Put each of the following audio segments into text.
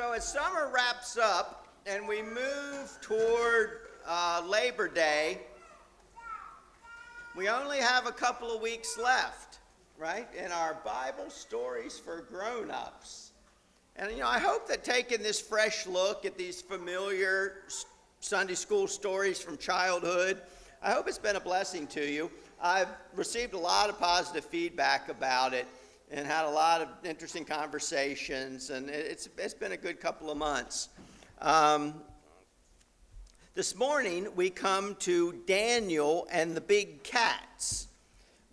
So as summer wraps up and we move toward Labor Day, we only have a couple of weeks left, right, in our Bible stories for grown-ups. And, I hope that taking this fresh look at these familiar Sunday school stories from childhood, I hope it's been a blessing to you. I've received a lot of positive feedback about it and had a lot of interesting conversations, and it's been a good couple of months. This morning, we come to Daniel and the big cats,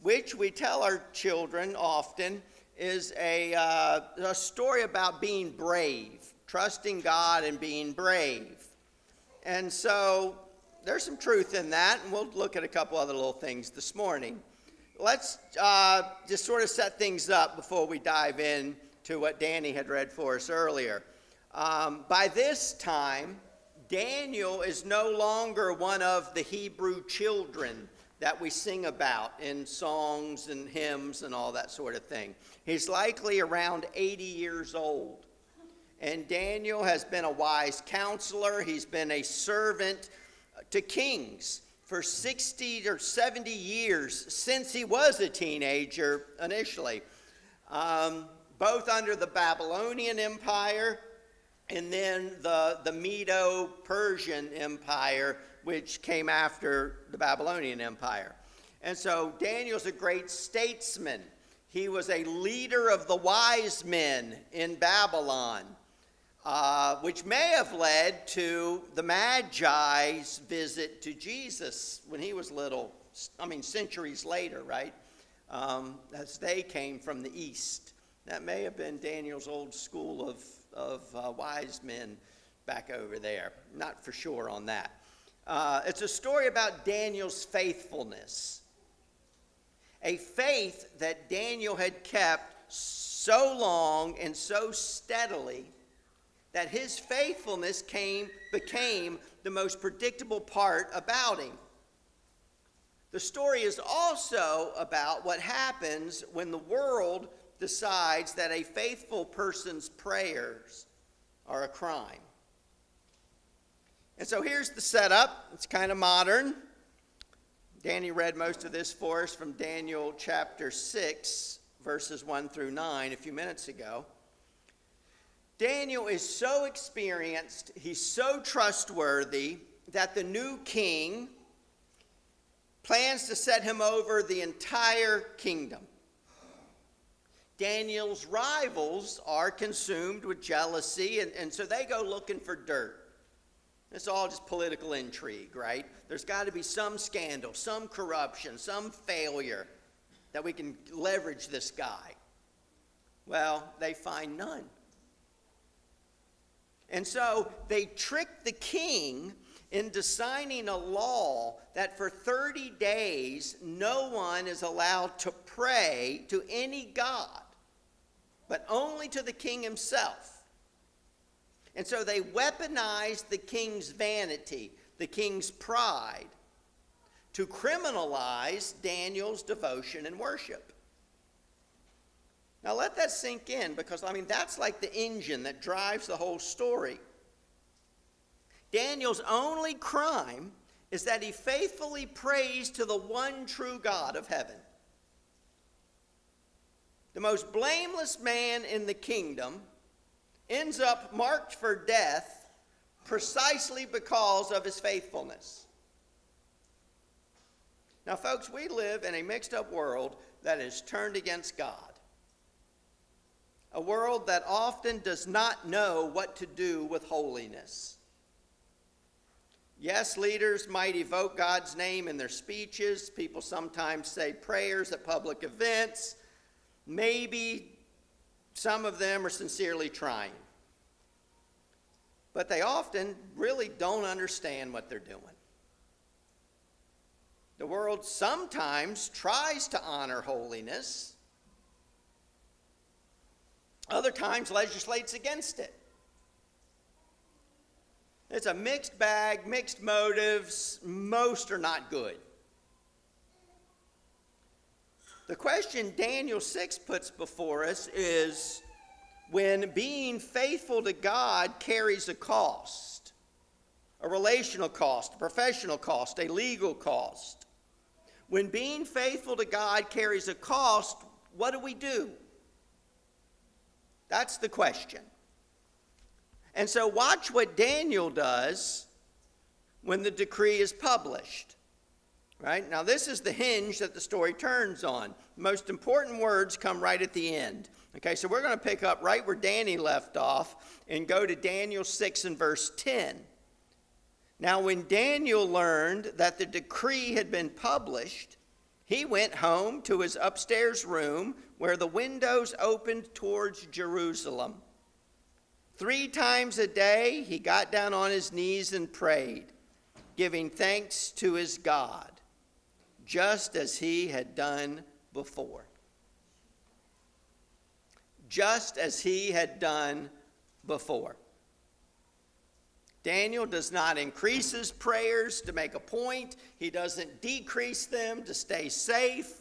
which we tell our children often is a story about being brave, trusting God and being brave. And so there's some truth in that, and we'll look at a couple other little things this morning. Let's just sort of set things up before we dive in to what Danny had read for us earlier. By this time, Daniel is no longer one of the Hebrew children that we sing about in songs and hymns and all that sort of thing. He's likely around 80 years old. And Daniel has been a wise counselor. He's been a servant to kings for 60 or 70 years since he was a teenager initially, both under the Babylonian Empire and then the Medo-Persian Empire, which came after the Babylonian Empire. And so Daniel's a great statesman. He was a leader of the wise men in Babylon, which may have led to the Magi's visit to Jesus when he was little, centuries later, right? As they came from the east. That may have been Daniel's old school of wise men back over there. Not for sure on that. It's a story about Daniel's faithfulness. A faith that Daniel had kept so long and so steadily that his faithfulness became the most predictable part about him. The story is also about what happens when the world decides that a faithful person's prayers are a crime. And so here's the setup. It's kind of modern. Danny read most of this for us from Daniel chapter 6, verses 1 through 9 a few minutes ago. Daniel is so experienced, he's so trustworthy, that the new king plans to set him over the entire kingdom. Daniel's rivals are consumed with jealousy, and so they go looking for dirt. It's all just political intrigue, right? There's got to be some scandal, some corruption, some failure that we can leverage this guy. Well, they find none. And so they trick the king into signing a law that for 30 days no one is allowed to pray to any god, but only to the king himself. And so they weaponized the king's vanity, the king's pride, to criminalize Daniel's devotion and worship. Now let that sink in, because, that's like the engine that drives the whole story. Daniel's only crime is that he faithfully prays to the one true God of heaven. The most blameless man in the kingdom ends up marked for death precisely because of his faithfulness. Now, folks, we live in a mixed-up world that is turned against God. A world that often does not know what to do with holiness. Yes, leaders might evoke God's name in their speeches. People sometimes say prayers at public events. Maybe some of them are sincerely trying. But they often really don't understand what they're doing. The world sometimes tries to honor holiness. Other times legislates against it. It's a mixed bag, mixed motives. Most are not good. The question Daniel 6 puts before us is, when being faithful to God carries a cost, a relational cost, a professional cost, a legal cost. When being faithful to God carries a cost, what do? That's the question. And so watch what Daniel does when the decree is published. Right? Now this is the hinge that the story turns on. The most important words come right at the end. Okay, so we're going to pick up right where Danny left off and go to Daniel 6 and verse 10. Now when Daniel learned that the decree had been published, he went home to his upstairs room where the windows opened towards Jerusalem. 3 times a day he got down on his knees and prayed, giving thanks to his God, just as he had done before. Just as he had done before. Daniel does not increase his prayers to make a point. He doesn't decrease them to stay safe.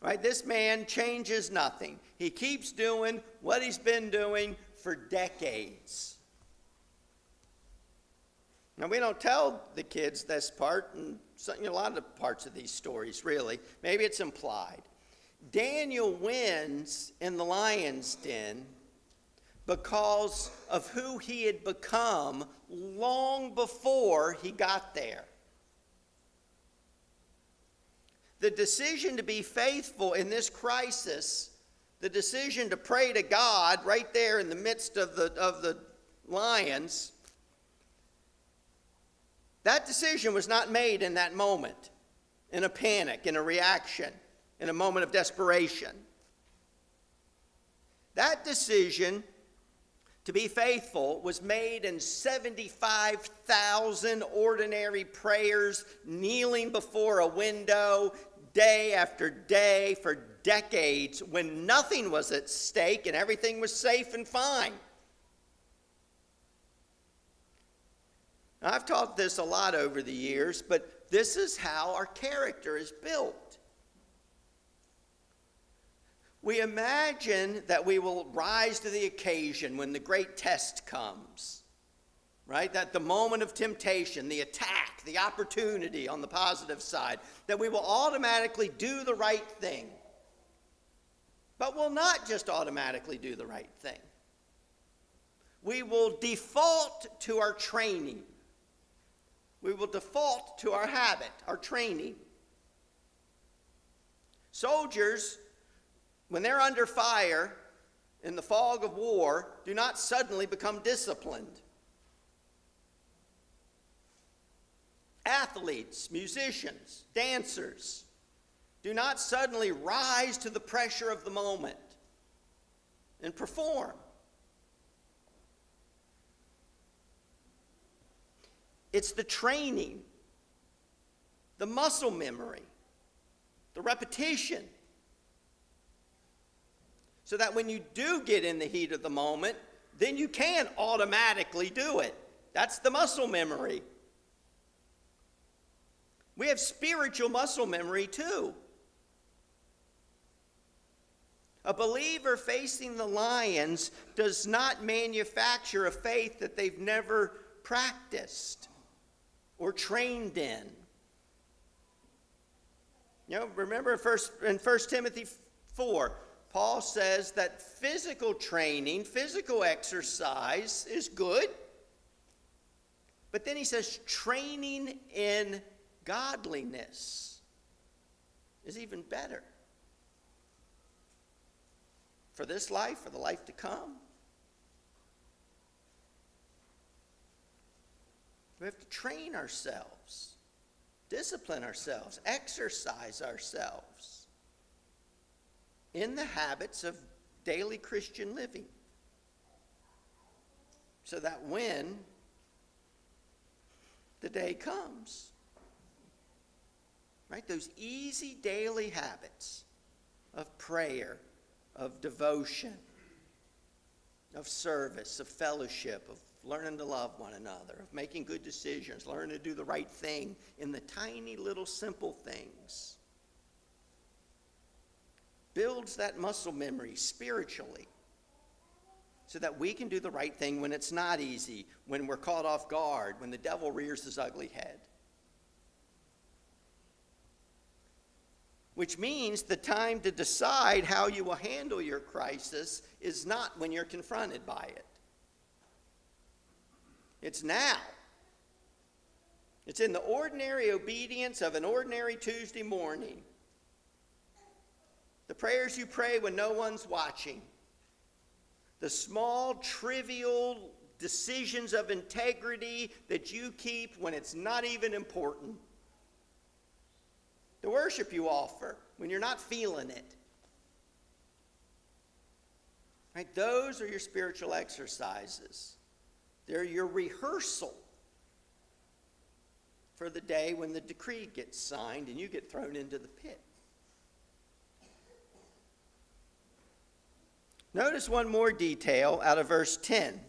Right? This man changes nothing. He keeps doing what he's been doing for decades. Now, we don't tell the kids this part, and a lot of the parts of these stories, really. Maybe it's implied. Daniel wins in the lion's den because of who he had become long before he got there. The decision to be faithful in this crisis, the decision to pray to God right there in the midst of the lions, that decision was not made in that moment, in a panic, in a reaction, in a moment of desperation. That decision to be faithful was made in 75,000 ordinary prayers, kneeling before a window day after day for decades when nothing was at stake and everything was safe and fine. Now, I've taught this a lot over the years, but this is how our character is built. We imagine that we will rise to the occasion when the great test comes, right? That the moment of temptation, the attack, the opportunity on the positive side, that we will automatically do the right thing. But we'll not just automatically do the right thing. We will default to our training. We will default to our habit, our training. Soldiers, when they're under fire in the fog of war, do not suddenly become disciplined. Athletes, musicians, dancers do not suddenly rise to the pressure of the moment and perform. It's the training, the muscle memory, the repetition, so that when you do get in the heat of the moment, then you can automatically do it. That's the muscle memory. We have spiritual muscle memory too. A believer facing the lions does not manufacture a faith that they've never practiced or trained in. Remember in 1 Timothy 4, Paul says that physical training, physical exercise is good. But then he says training in godliness is even better. For this life, for the life to come. We have to train ourselves, discipline ourselves, exercise ourselves in the habits of daily Christian living, so that when the day comes, right, those easy daily habits of prayer, of devotion, of service, of fellowship, of learning to love one another, of making good decisions, learning to do the right thing in the tiny little simple things, builds that muscle memory spiritually. so that we can do the right thing when it's not easy, when we're caught off guard, when the devil rears his ugly head. Which means the time to decide how you will handle your crisis is not when you're confronted by it. It's now. It's in the ordinary obedience of an ordinary Tuesday morning. The prayers you pray when no one's watching. The small, trivial decisions of integrity that you keep when it's not even important. The worship you offer when you're not feeling it. Right? Those are your spiritual exercises. They're your rehearsal for the day when the decree gets signed and you get thrown into the pit. Notice one more detail out of verse 10.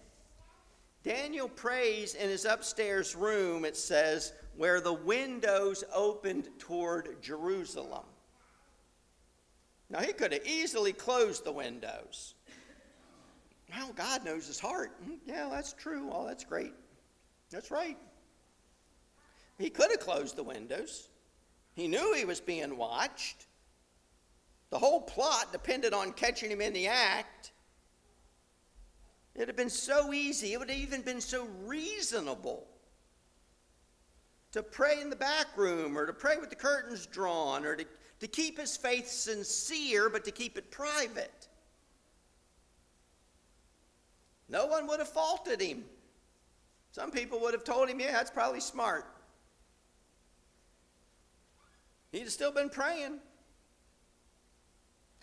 Daniel prays in his upstairs room, it says, where the windows opened toward Jerusalem. Now, he could have easily closed the windows. Well, God knows his heart. Yeah, that's true. Oh, that's great. That's right. He could have closed the windows. He knew he was being watched. The whole plot depended on catching him in the act. It would have been so easy. It would have even been so reasonable to pray in the back room or to pray with the curtains drawn or to keep his faith sincere but to keep it private. No one would have faulted him. Some people would have told him, yeah, that's probably smart. He'd have still been praying.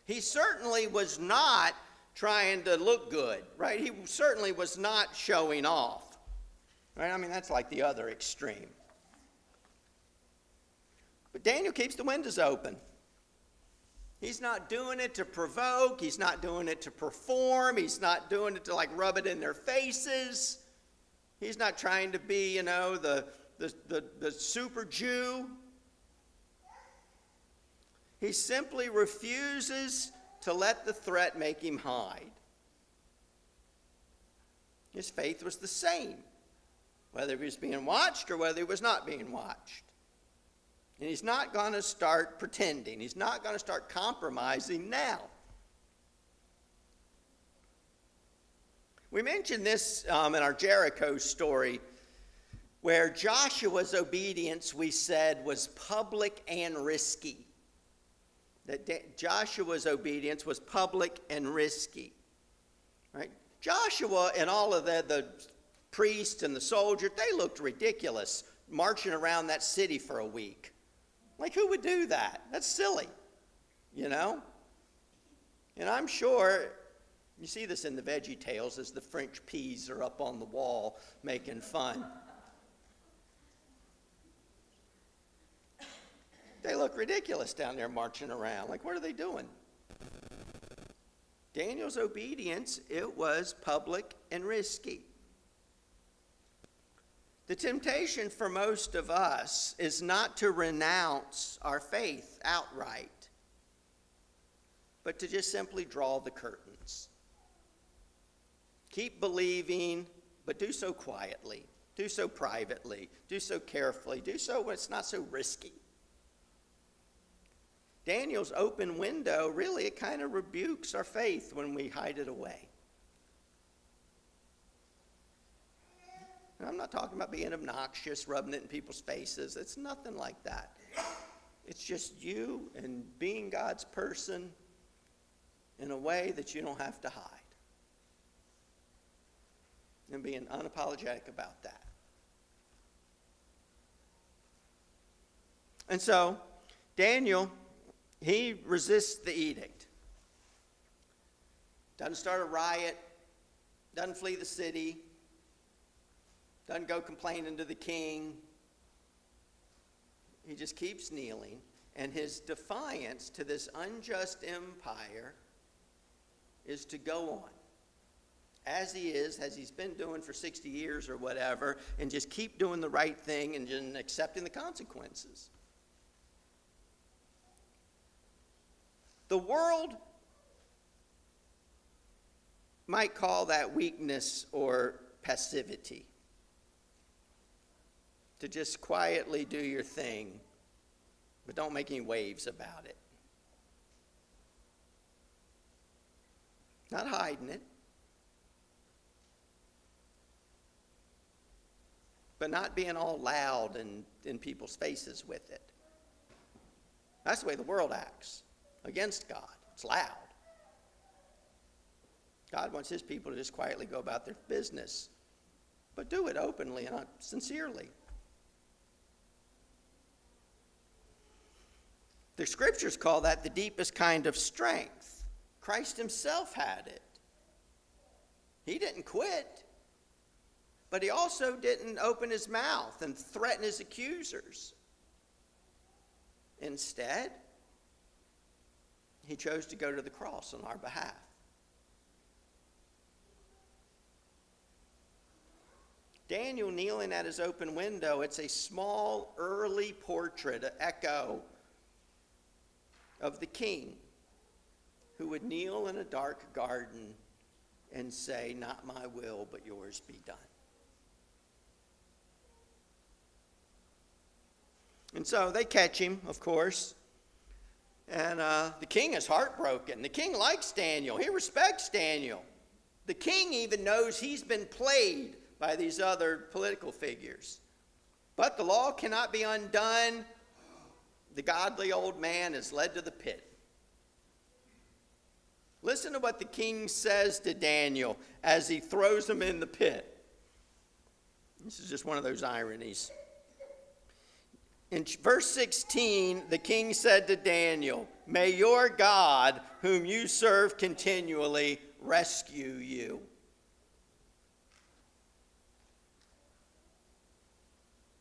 He certainly was not trying to look good, right? He certainly was not showing off, right? I mean, that's like the other extreme. But Daniel keeps the windows open. He's not doing it to provoke. He's not doing it to perform. He's not doing it to like rub it in their faces. He's not trying to be, the super Jew. He simply refuses to let the threat make him hide. His faith was the same, whether he was being watched or whether he was not being watched. And he's not going to start pretending. He's not going to start compromising now. We mentioned this in our Jericho story, where Joshua's obedience, we said, was public and risky. That Joshua's obedience was public and risky. Right? Joshua and all of the priests and the soldiers, they looked ridiculous marching around that city for a week. Like, who would do that? That's silly, And I'm sure you see this in the Veggie Tales as the French peas are up on the wall making fun. They look ridiculous down there marching around. Like, what are they doing? Daniel's obedience, it was public and risky. The temptation for most of us is not to renounce our faith outright, but to just simply draw the curtains. Keep believing, but do so quietly, do so privately, do so carefully, do so when it's not so risky. Daniel's open window, really, it kind of rebukes our faith when we hide it away. And I'm not talking about being obnoxious, rubbing it in people's faces. It's nothing like that. It's just you and being God's person in a way that you don't have to hide. And being unapologetic about that. And so, Daniel, he resists the edict. Doesn't start a riot, doesn't flee the city, doesn't go complaining to the king. He just keeps kneeling, and his defiance to this unjust empire is to go on as he is, as he's been doing for 60 years or whatever, and just keep doing the right thing and just accepting the consequences. The world might call that weakness or passivity. To just quietly do your thing, but don't make any waves about it. Not hiding it, but not being all loud and in people's faces with it. That's the way the world acts against God. It's loud. God wants his people to just quietly go about their business, but do it openly and sincerely. The scriptures call that the deepest kind of strength. Christ himself had it. He didn't quit, but he also didn't open his mouth and threaten his accusers. Instead, he chose to go to the cross on our behalf. Daniel kneeling at his open window, it's a small early portrait, an echo of the king who would kneel in a dark garden and say, "Not my will, but yours be done." And so they catch him, of course, and the king is heartbroken. The king likes Daniel. He respects Daniel. The king even knows he's been played by these other political figures. But the law cannot be undone. The godly old man is led to the pit. Listen to what the king says to Daniel as he throws him in the pit. This is just one of those ironies. In verse 16, the king said to Daniel, "May your God, whom you serve continually, rescue you."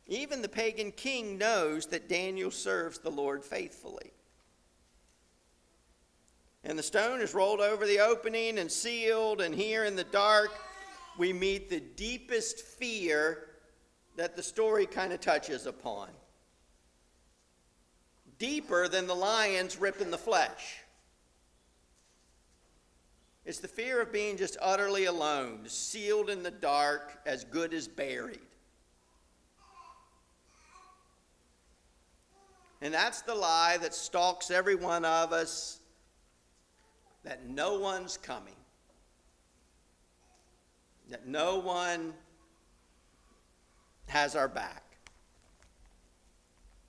Even the pagan king knows that Daniel serves the Lord faithfully. And the stone is rolled over the opening and sealed, and here in the dark we meet the deepest fear that the story kind of touches upon. Deeper than the lions ripping the flesh. It's the fear of being just utterly alone, sealed in the dark, as good as buried. And that's the lie that stalks every one of us, that no one's coming, that no one has our back,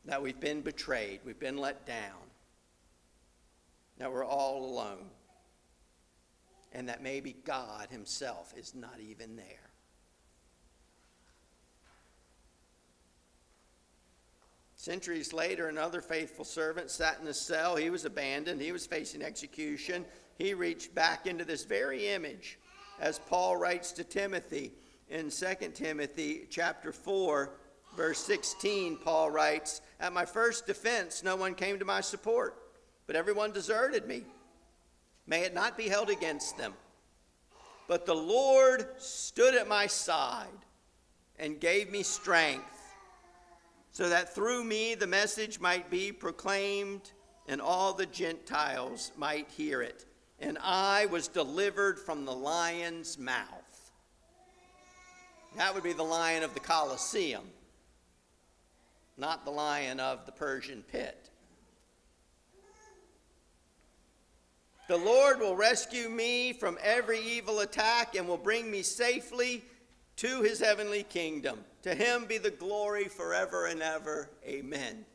that we've been betrayed, we've been let down, that we're all alone, and that maybe God himself is not even there. Centuries later, another faithful servant sat in a cell. He was abandoned. He was facing execution. He reached back into this very image, as Paul writes to Timothy in 2 Timothy chapter 4, verse 16. Paul writes, "At my first defense, no one came to my support, but everyone deserted me. May it not be held against them. But the Lord stood at my side and gave me strength, so that through me the message might be proclaimed and all the Gentiles might hear it. And I was delivered from the lion's mouth." That would be the lion of the Colosseum, not the lion of the Persian pit. "The Lord will rescue me from every evil attack and will bring me safely to his heavenly kingdom. To him be the glory forever and ever. Amen."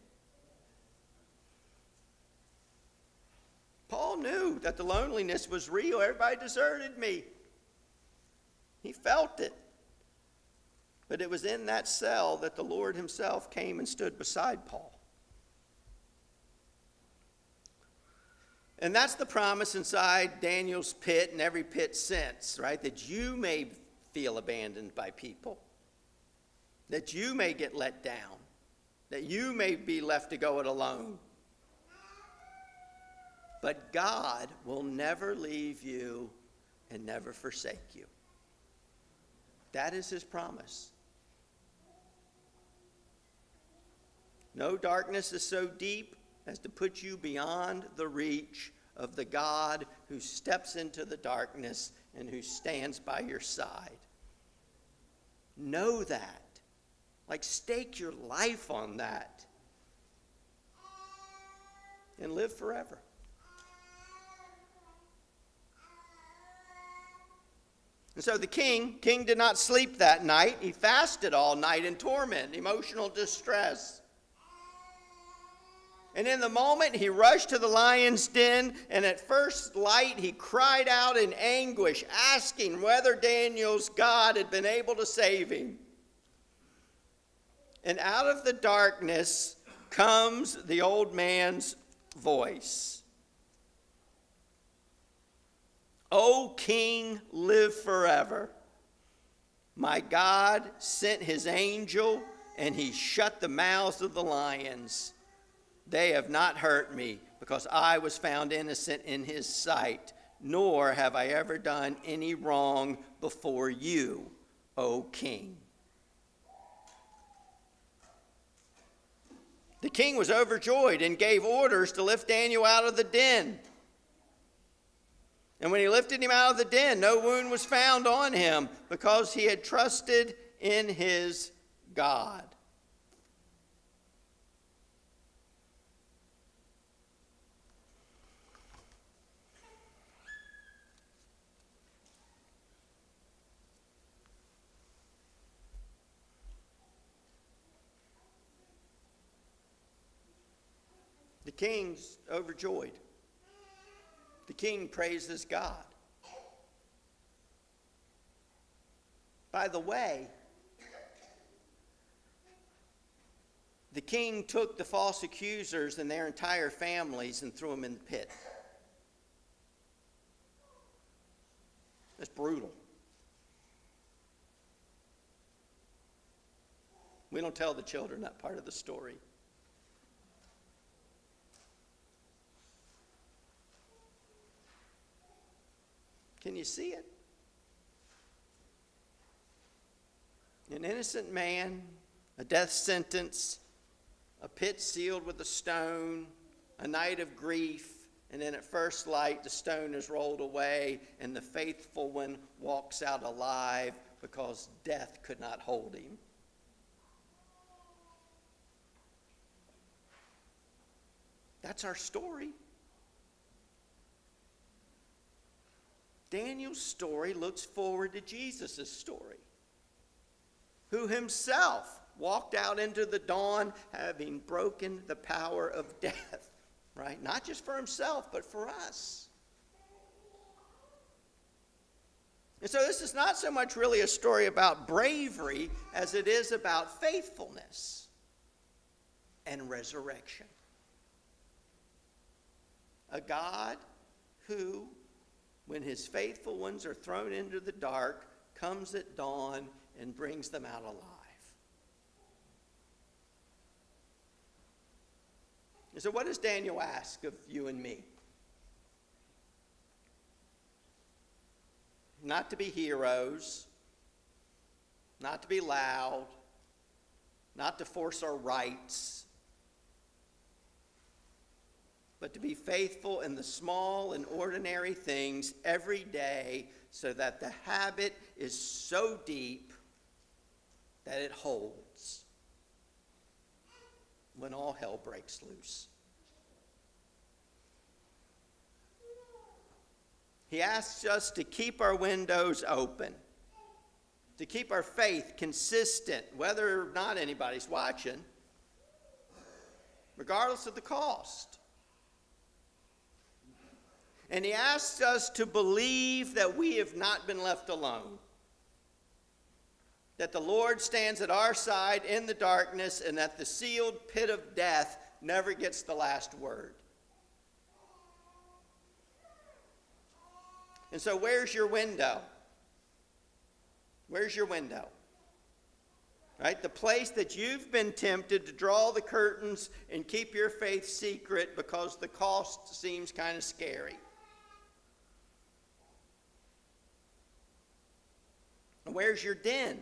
Paul knew that the loneliness was real. Everybody deserted me. He felt it. But it was in that cell that the Lord himself came and stood beside Paul. And that's the promise inside Daniel's pit and every pit since, right? That you may feel abandoned by people. That you may get let down. That you may be left to go it alone. But God will never leave you and never forsake you. That is his promise. No darkness is so deep as to put you beyond the reach of the God who steps into the darkness and who stands by your side. Know that. Like, stake your life on that. And live forever. And so the king did not sleep that night. He fasted all night in torment, emotional distress. And in the moment, he rushed to the lion's den, and at first light, he cried out in anguish, asking whether Daniel's God had been able to save him. And out of the darkness comes the old man's voice. O King, live forever. My God sent his angel, and he shut the mouths of the lions. They have not hurt me, because I was found innocent in his sight, nor have I ever done any wrong before you, O King. The king was overjoyed and gave orders to lift Daniel out of the den. And when he lifted him out of the den, no wound was found on him, because he had trusted in his God. The king's overjoyed. The king praises God. By the way, the king took the false accusers and their entire families and threw them in the pit. That's brutal. We don't tell the children that part of the story. Can you see it? An innocent man, a death sentence, a pit sealed with a stone, a night of grief, and then at first light the stone is rolled away and the faithful one walks out alive because death could not hold him. That's our story. Daniel's story looks forward to Jesus' story, who himself walked out into the dawn having broken the power of death, right? Not just for himself, but for us. And so this is not so much really a story about bravery as it is about faithfulness and resurrection. A God who, when his faithful ones are thrown into the dark, comes at dawn and brings them out alive. And so what does Daniel ask of you and me? Not to be heroes, not to be loud, not to force our rights, but to be faithful in the small and ordinary things every day, so that the habit is so deep that it holds when all hell breaks loose. He asks us to keep our windows open, to keep our faith consistent, whether or not anybody's watching, regardless of the cost. And he asks us to believe that we have not been left alone, that the Lord stands at our side in the darkness, and that the sealed pit of death never gets the last word. And so where's your window? Where's your window? Right? The place that you've been tempted to draw the curtains and keep your faith secret because the cost seems kind of scary. And where's your den?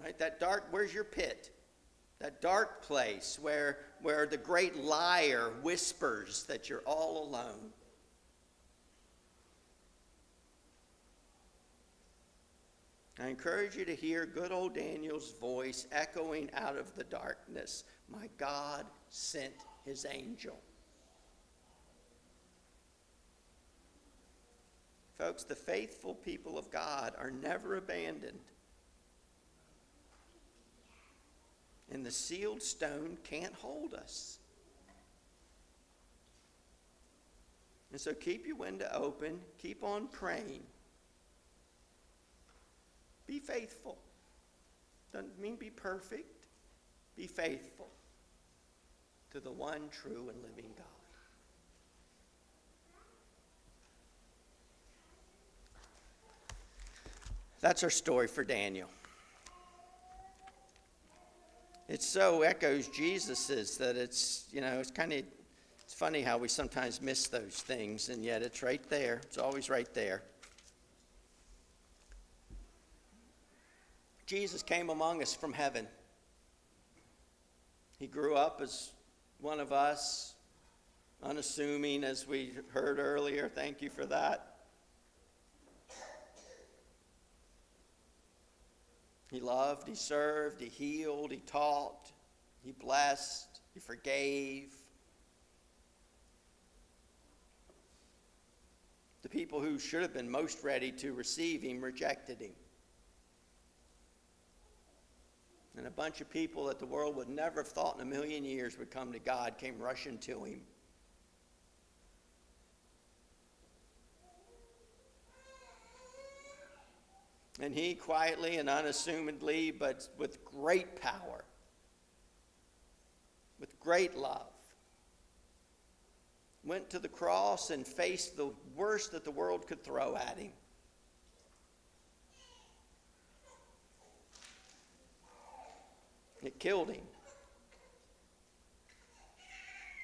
Right? That dark, where's your pit? That dark place where the great liar whispers that you're all alone. I encourage you to hear good old Daniel's voice echoing out of the darkness. My God sent his angel. Folks, the faithful people of God are never abandoned. And the sealed stone can't hold us. And so keep your window open. Keep on praying. Be faithful. Doesn't mean be perfect. Be faithful to the one true and living God. That's our story for Daniel. It so echoes Jesus's that it's funny how we sometimes miss those things, and yet it's right there. It's always right there. Jesus came among us from heaven. He grew up as one of us, unassuming, as we heard earlier. Thank you for that. He loved, he served, he healed, he taught, he blessed, he forgave. The people who should have been most ready to receive him rejected him. And a bunch of people that the world would never have thought in a million years would come to God came rushing to him. And he quietly and unassumedly, but with great power, with great love, went to the cross and faced the worst that the world could throw at him. It killed him.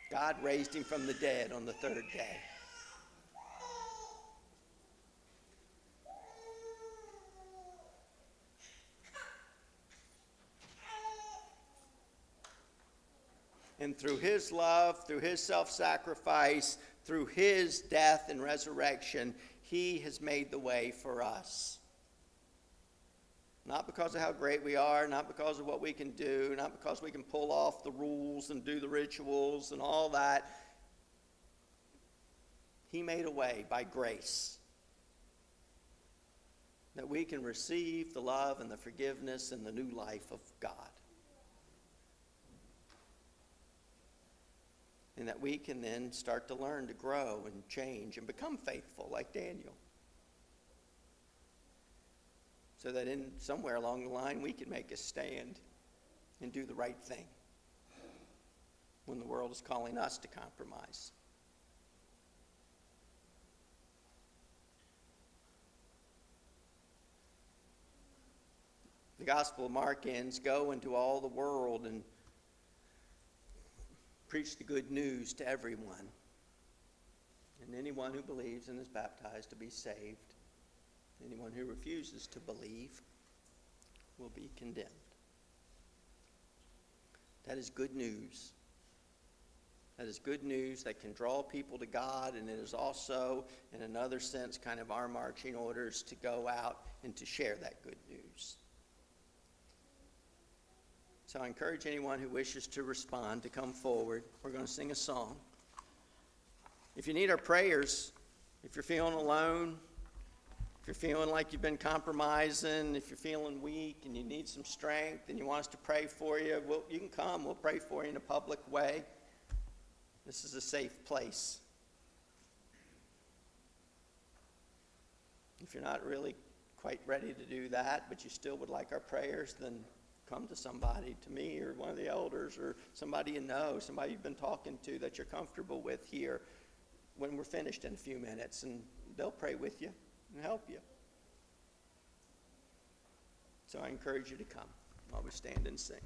God raised him from the dead on the third day. And through his love, through his self-sacrifice, through his death and resurrection, he has made the way for us. Not because of how great we are, not because of what we can do, not because we can pull off the rules and do the rituals and all that. He made a way by grace that we can receive the love and the forgiveness and the new life of God. And that we can then start to learn to grow and change and become faithful like Daniel. So that in somewhere along the line we can make a stand and do the right thing when the world is calling us to compromise. The Gospel of Mark ends, "Go into all the world and preach the good news to everyone. And anyone who believes and is baptized to be saved. Anyone who refuses to believe will be condemned." That is good news. That is good news that can draw people to God, and it is also, in another sense, kind of our marching orders to go out and to share that good news. So I encourage anyone who wishes to respond to come forward. We're going to sing a song. If you need our prayers, if you're feeling alone, if you're feeling like you've been compromising, if you're feeling weak and you need some strength and you want us to pray for you, you can come. We'll pray for you in a public way. This is a safe place. If you're not really quite ready to do that, but you still would like our prayers, then come to somebody, to me or one of the elders or somebody you know, somebody you've been talking to that you're comfortable with here when we're finished in a few minutes, and they'll pray with you and help you. So I encourage you to come while we stand and sing.